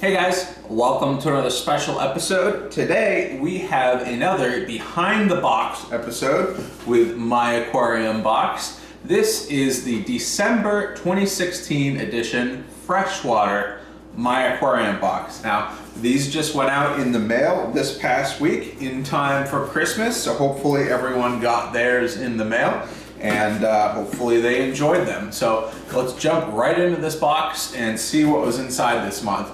Hey guys, welcome to another special episode. Today we have another behind the box episode with my aquarium box. This is the December 2016 edition Freshwater My Aquarium box. Now, these just went out in the mail this past week in time for Christmas, so hopefully everyone got theirs in the mail and hopefully they enjoyed them. So let's jump right into this box and see what was inside this month.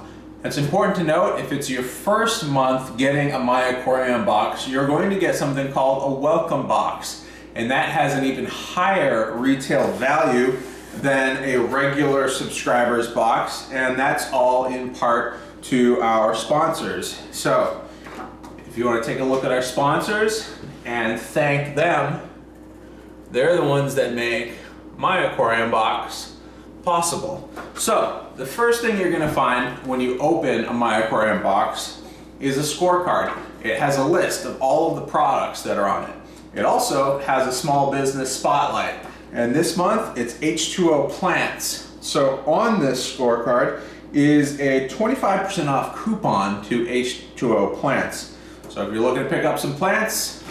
It's important to note, if it's your first month getting a My Aquarium box, you're going to get something called a welcome box. And that has an even higher retail value than a regular subscriber's box. And that's all in part to our sponsors. So if you want to take a look at our sponsors and thank them, they're the ones that make My Aquarium box possible. So the first thing you're going to find when you open a My Aquarium box is a scorecard. It has a list of all of the products that are on it. It also has a small business spotlight, and this month it's H2O plants. So on this scorecard is a 25% off coupon to H2O plants. So if you're looking to pick up some plants,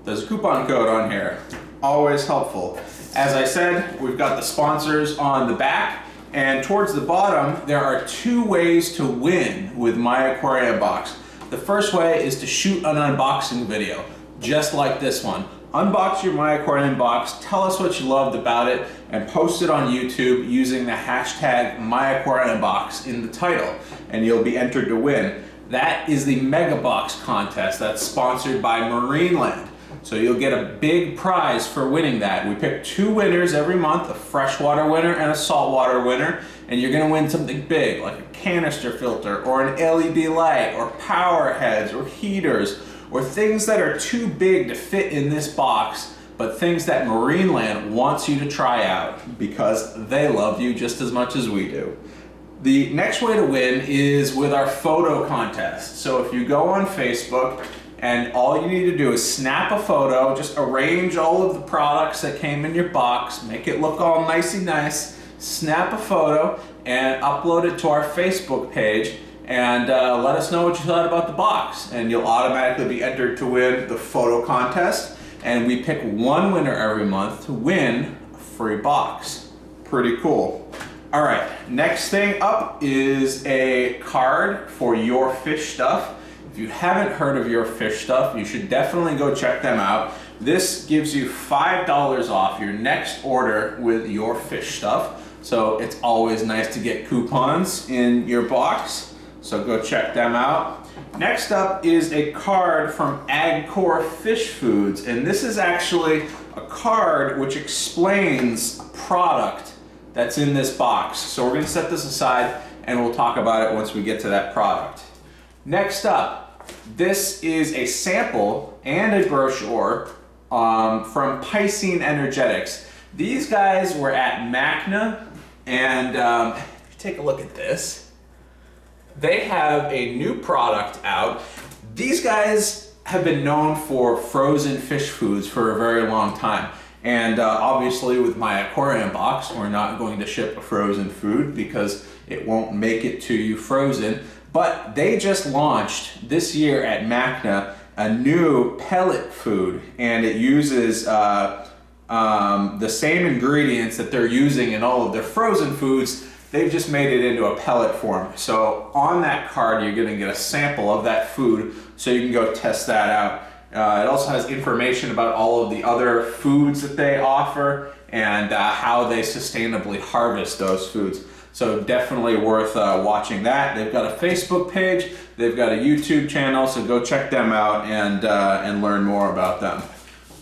there's a coupon code on here. Always helpful. As I said, we've got the sponsors on the back, and towards the bottom there are two ways to win with My Aquarium box. The first way is to shoot an unboxing video, just like this one. Unbox your My Aquarium box, tell us what you loved about it, and post it on YouTube using the hashtag MyAquariumBox in the title, and you'll be entered to win. That is the Mega Box contest that's sponsored by Marineland. So you'll get a big prize for winning that. We pick two winners every month, a freshwater winner and a saltwater winner, and you're gonna win something big, like a canister filter, or an LED light, or power heads, or heaters, or things that are too big to fit in this box, but things that Marineland wants you to try out because they love you just as much as we do. The next way to win is with our photo contest. So if you go on Facebook, and all you need to do is snap a photo, just arrange all of the products that came in your box, make it look all nicey nice, snap a photo and upload it to our Facebook page, and let us know what you thought about the box, and you'll automatically be entered to win the photo contest. And we pick one winner every month to win a free box. Pretty cool. All right, next thing up is a card for Your Fish Stuff. If you haven't heard of Your Fish Stuff, you should definitely go check them out. This gives you $5 off your next order with Your Fish Stuff. So it's always nice to get coupons in your box. So go check them out. Next up is a card from Eggcore Fish Foods. And this is actually a card which explains a product that's in this box. So we're gonna set this aside and we'll talk about it once we get to that product. Next up, this is a sample and a brochure from Piscine Energetics. These guys were at MACNA, and if you take a look at this, they have a new product out. These guys have been known for frozen fish foods for a very long time. And obviously with My Aquarium box, we're not going to ship a frozen food because it won't make it to you frozen. But they just launched this year at MACNA a new pellet food, and it uses the same ingredients that they're using in all of their frozen foods. They've just made it into a pellet form. So on that card, you're gonna get a sample of that food so you can go test that out. It also has information about all of the other foods that they offer and how they sustainably harvest those foods. So definitely worth watching that. They've got a Facebook page, they've got a YouTube channel, so go check them out and learn more about them.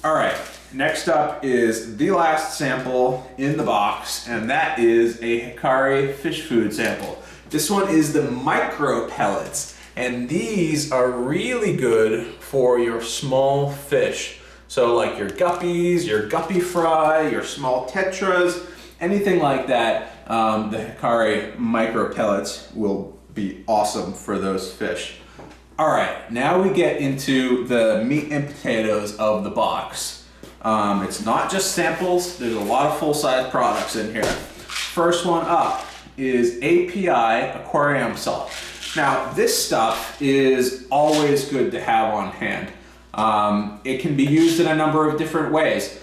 All right, next up is the last sample in the box, and that is a Hikari fish food sample. This one is the micro pellets, and these are really good for your small fish. So like your guppies, your guppy fry, your small tetras, anything like that. The Hikari micro pellets will be awesome for those fish. All right, now we get into the meat and potatoes of the box. It's not just samples, there's a lot of full-size products in here. First one up is API Aquarium Salt. Now, this stuff is always good to have on hand. It can be used in a number of different ways.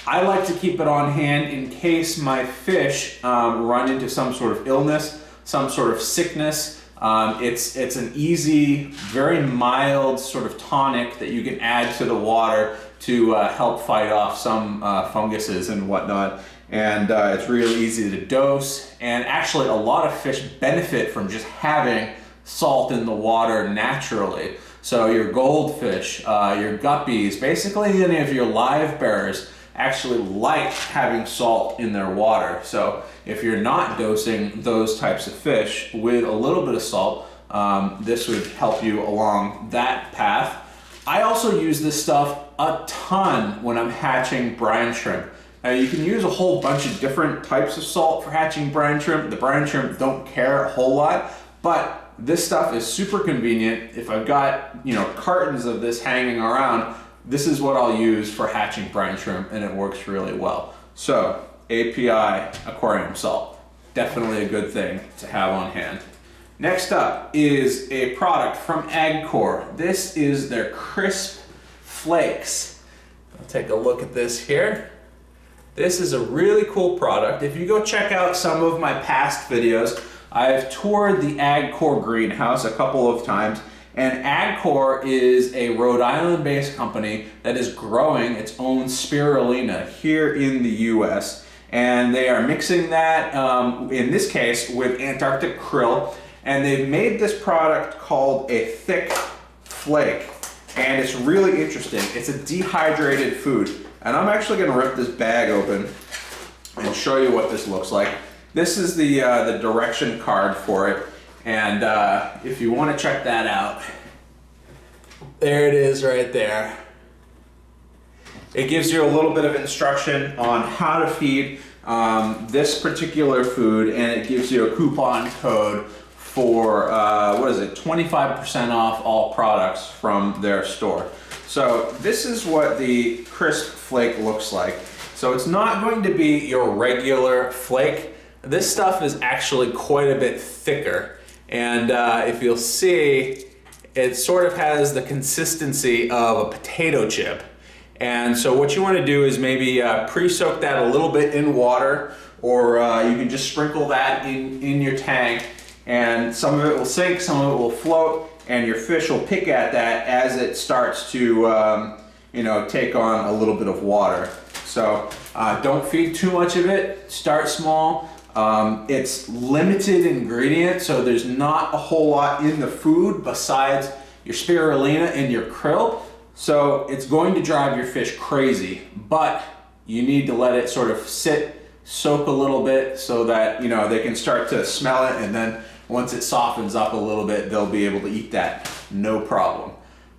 I like to keep it on hand in case my fish run into some sort of illness, some sort of sickness. It's an easy, very mild sort of tonic that you can add to the water to help fight off some funguses and whatnot. And it's really easy to dose. And actually, a lot of fish benefit from just having salt in the water naturally. So your goldfish, your guppies, basically any of your live bearers actually like having salt in their water. So if you're not dosing those types of fish with a little bit of salt, this would help you along that path. I also use this stuff a ton when I'm hatching brine shrimp. Now you can use a whole bunch of different types of salt for hatching brine shrimp. The brine shrimp don't care a whole lot, but this stuff is super convenient. If I've got, you know, cartons of this hanging around, this is what I'll use for hatching brine shrimp, and it works really well. So API Aquarium Salt, definitely a good thing to have on hand. Next up is a product from Eggcore. This is their crisp flakes. I'll take a look at this here. This is a really cool product. If you go check out some of my past videos, I've toured the Eggcore greenhouse a couple of times, and Eggcore is a Rhode Island-based company that is growing its own spirulina here in the US. And they are mixing that, in this case, with Antarctic krill, and they've made this product called a thick flake. And it's really interesting. It's a dehydrated food. And I'm actually gonna rip this bag open and show you what this looks like. This is the direction card for it, and if you want to check that out, there it is right there. It gives you a little bit of instruction on how to feed this particular food, and it gives you a coupon code for, 25% off all products from their store. So this is what the crisp flake looks like. So it's not going to be your regular flake. This stuff is actually quite a bit thicker, and if you'll see, it sort of has the consistency of a potato chip. And so what you want to do is maybe pre-soak that a little bit in water, or you can just sprinkle that in your tank, and some of it will sink, some of it will float, and your fish will pick at that as it starts to take on a little bit of water. So don't feed too much of it, start small. It's limited ingredient, so there's not a whole lot in the food besides your spirulina and your krill. So it's going to drive your fish crazy, but you need to let it sort of sit, soak a little bit so that, you know, they can start to smell it, and then once it softens up a little bit, they'll be able to eat that, no problem.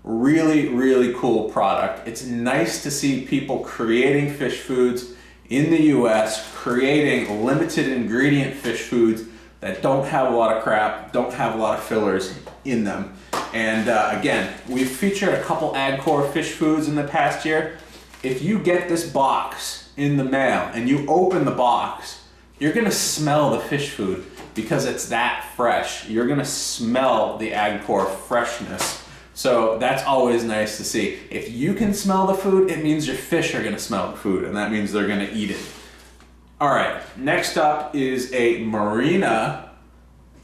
Really, really cool product. It's nice to see people creating fish foods in the US, creating limited ingredient fish foods that don't have a lot of crap, don't have a lot of fillers in them. And again, we've featured a couple Eggcore fish foods in the past year. If you get this box in the mail and you open the box, you're gonna smell the fish food because it's that fresh. You're gonna smell the Eggcore freshness. So that's always nice to see. If you can smell the food, it means your fish are gonna smell the food, and that means they're gonna eat it. All right, next up is a Marina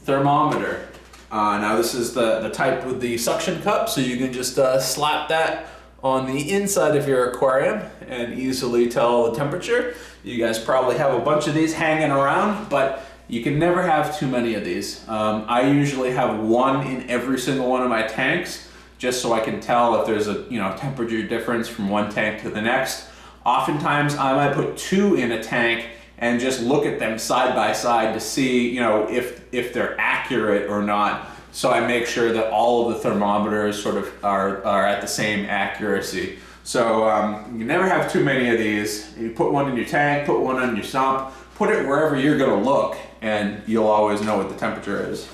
Thermometer. Now this is the type with the suction cup, so you can just slap that on the inside of your aquarium and easily tell the temperature. You guys probably have a bunch of these hanging around, but you can never have too many of these. I usually have one in every single one of my tanks, just so I can tell if there's a temperature difference from one tank to the next. Oftentimes I might put two in a tank and just look at them side by side to see if they're accurate or not. So I make sure that all of the thermometers sort of are at the same accuracy. So you never have too many of these. You put one in your tank, put one on your sump, put it wherever you're gonna look, and you'll always know what the temperature is.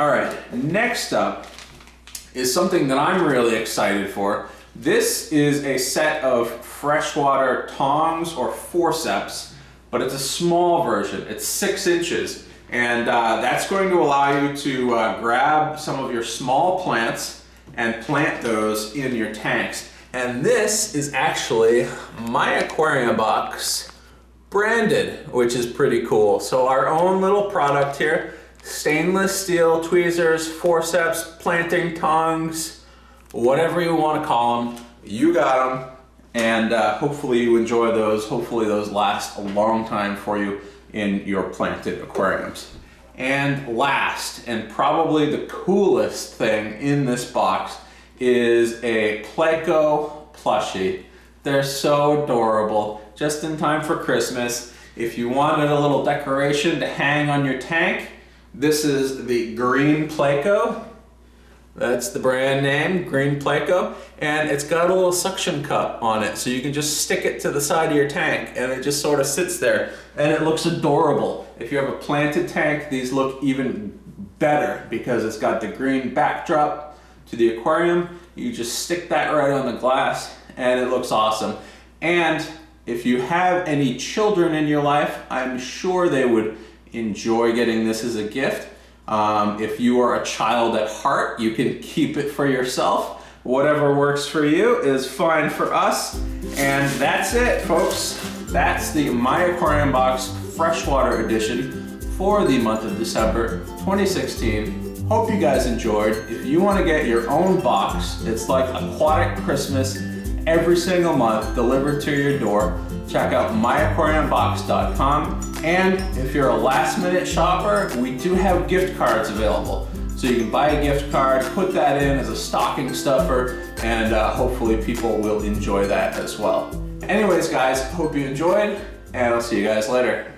All right, next up is something that I'm really excited for. This is a set of freshwater tongs or forceps, but it's a small version. It's 6 inches, And that's going to allow you to grab some of your small plants and plant those in your tanks. And this is actually my aquarium box branded, which is pretty cool. So our own little product here, stainless steel tweezers, forceps, planting tongs, whatever you want to call them, you got them. And hopefully you enjoy those. Hopefully those last a long time for you in your planted aquariums. And last, and probably the coolest thing in this box, is a PlayDoh plushie. They're so adorable, just in time for Christmas. If you wanted a little decoration to hang on your tank, this is the green PlayDoh. That's the brand name, green PlayDoh. And it's got a little suction cup on it, so you can just stick it to the side of your tank and it just sort of sits there and it looks adorable. If you have a planted tank, these look even better because it's got the green backdrop to the aquarium. You just stick that right on the glass and it looks awesome. And if you have any children in your life, I'm sure they would enjoy getting this as a gift. If you are a child at heart, you can keep it for yourself. Whatever works for you is fine for us. And that's it, folks. That's the My Aquarium Box Freshwater Edition for the month of December 2016. Hope you guys enjoyed. If you want to get your own box, it's like Aquatic Christmas every single month delivered to your door. Check out myaquariumbox.com. And if you're a last-minute shopper, we do have gift cards available. So you can buy a gift card, put that in as a stocking stuffer, and hopefully people will enjoy that as well. Anyways, guys, hope you enjoyed, and I'll see you guys later.